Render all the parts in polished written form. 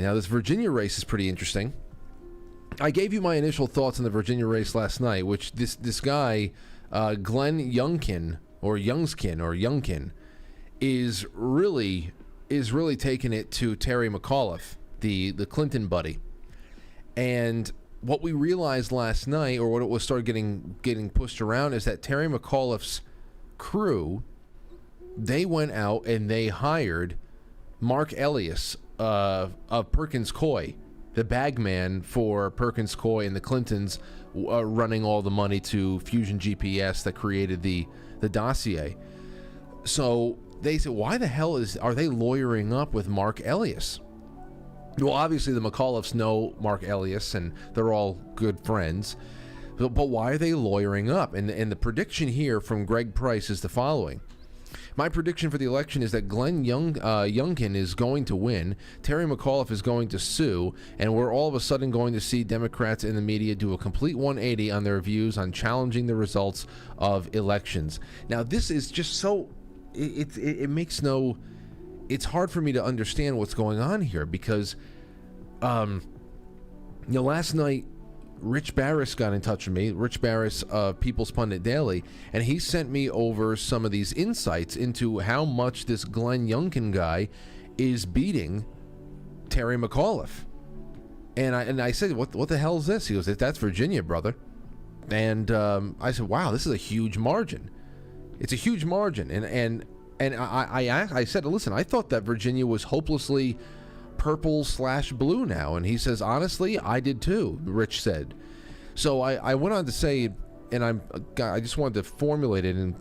Now, this Virginia race is pretty interesting. I gave you my initial thoughts on the Virginia race last night, which this guy, Glenn Youngkin, is really taking it to Terry McAuliffe, the Clinton buddy. And what we realized last night, or what it was started getting pushed around, is that Terry McAuliffe's crew, they went out and they hired Mark Elias of Perkins Coie, the bagman for Perkins Coie and the Clintons, running all the money to Fusion GPS that created the dossier. So they said, why the hell are they lawyering up with Mark Elias? Well, obviously the McAuliffes know Mark Elias and they're all good friends, but why are they lawyering up? And the prediction here from Greg Price is the following. My prediction for the election is that Glenn Youngkin is going to win, Terry McAuliffe is going to sue, and we're all of a sudden going to see Democrats in the media do a complete 180 on their views on challenging the results of elections. Now, this is just so... It makes no... It's hard for me to understand what's going on here because, last night, Rich Barris got in touch with me, Rich Barris of People's Pundit Daily, and he sent me over some of these insights into how much this Glenn Youngkin guy is beating Terry McAuliffe. And I said, what the hell is this? He goes, that's Virginia, brother. And I said, wow, this is a huge margin. It's a huge margin. And I said, listen, I thought that Virginia was hopelessly purple/blue now. And he says, honestly, I did too, Rich said. So I went on to say, and I just wanted to formulate it and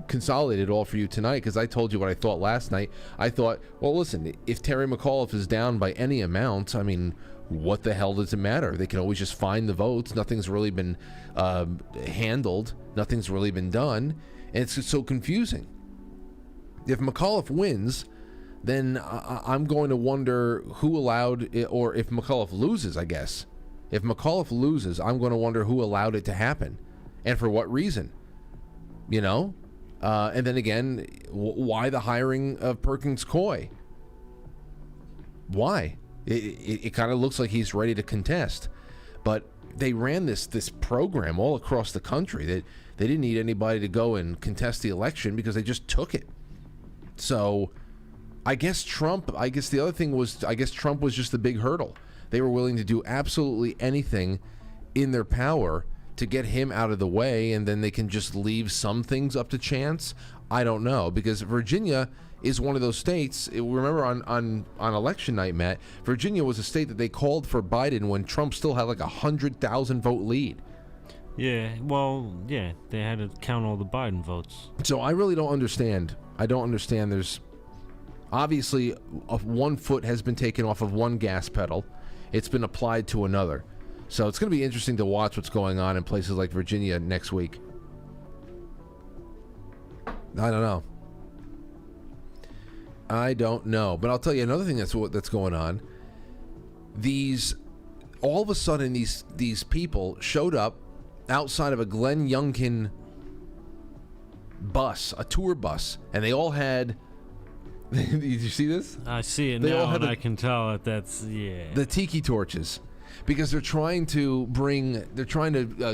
consolidate it all for you tonight because I told you what I thought last night. I thought, well, listen, if Terry McAuliffe is down by any amount, I mean, what the hell does it matter? They can always just find the votes. Nothing's really been handled. Nothing's really been done. And it's just so confusing. If McAuliffe wins, then I'm going to wonder who allowed it, or if McAuliffe loses, I guess. If McAuliffe loses, I'm going to wonder who allowed it to happen and for what reason. And then again, why the hiring of Perkins Coie? Why? It kind of looks like he's ready to contest. But they ran this program all across the country that they didn't need anybody to go and contest the election because they just took it. So I guess the other thing was, Trump was just the big hurdle. They were willing to do absolutely anything in their power to get him out of the way, and then they can just leave some things up to chance. I don't know, because Virginia is one of those states. Remember on election night, Matt, Virginia was a state that they called for Biden when Trump still had like 100,000 vote lead. Yeah, well, yeah, they had to count all the Biden votes. So I really don't understand. There's obviously one foot has been taken off of one gas pedal. It's been applied to another. So it's going to be interesting to watch what's going on in places like Virginia next week. I don't know. But I'll tell you another thing that's going on. All of a sudden, these people showed up outside of a Glenn Youngkin bus, a tour bus, and they all had... Did you see this? I see it now, and I can tell that's the tiki torches, because they're trying to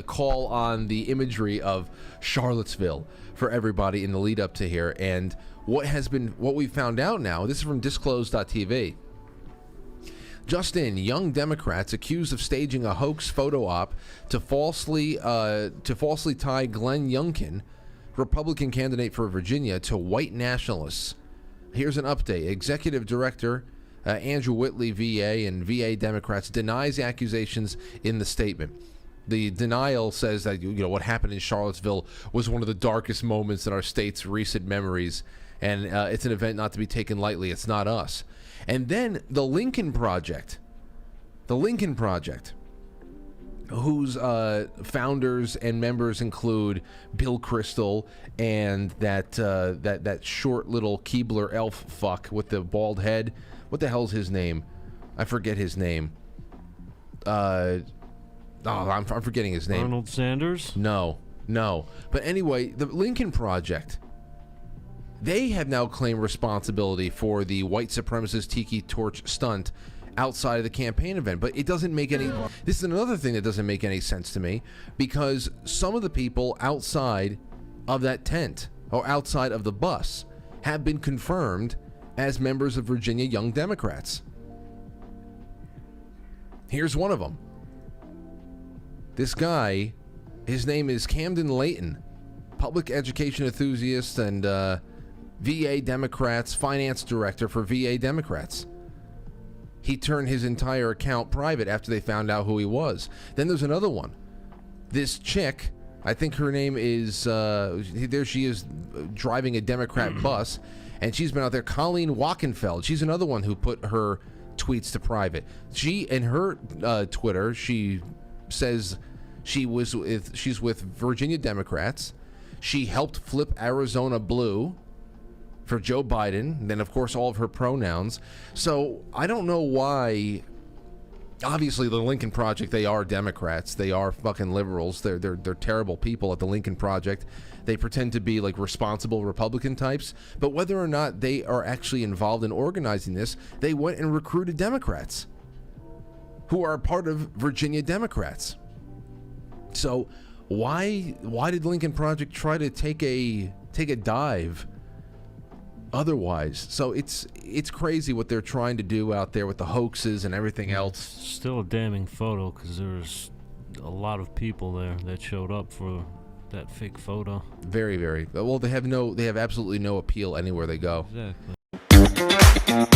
call on the imagery of Charlottesville for everybody in the lead up to here. And what we found out now, this is from disclosed.tv. Just in, young Democrats accused of staging a hoax photo op to falsely tie Glenn Youngkin, Republican candidate for Virginia, to white nationalists. Here's an update. Executive Director Andrew Whitley, VA, and VA Democrats denies the accusations in the statement. The denial says that what happened in Charlottesville was one of the darkest moments in our state's recent memories, and it's an event not to be taken lightly. It's not us. And then the Lincoln Project, whose founders and members include Bill Kristol and that short little Keebler elf fuck with the bald head. What the hell's his name? I forget his name. I'm forgetting his name. Arnold Sanders? No. But anyway, the Lincoln Project, they have now claimed responsibility for the white supremacist tiki torch stunt outside of the campaign event. But it doesn't make any. This is another thing that doesn't make any sense to me, because some of the people outside of that tent or outside of the bus have been confirmed as members of Virginia Young Democrats. Here's one of them. This guy, his name is Camden Layton, public education enthusiast and VA Democrats finance director for VA Democrats. He turned his entire account private after they found out who he was. Then there's another one. This chick, I think her name is, there she is driving a Democrat bus, and she's been out there. Colleen Wachenfeld, she's another one who put her tweets to private. She, in her Twitter, she says she's with Virginia Democrats. She helped flip Arizona blue for Joe Biden. And then, of course, all of her pronouns. So I don't know why. Obviously, the Lincoln Project, they are Democrats. They are fucking liberals. They're terrible people at the Lincoln Project. They pretend to be like responsible Republican types. But whether or not they are actually involved in organizing this, they went and recruited Democrats who are part of Virginia Democrats. So why did Lincoln Project try to take a dive otherwise? So it's crazy what they're trying to do out there with the hoaxes and everything else. Still a damning photo, because there's a lot of people there that showed up for that fake photo. Very, very well. They have absolutely no appeal anywhere they go. Exactly.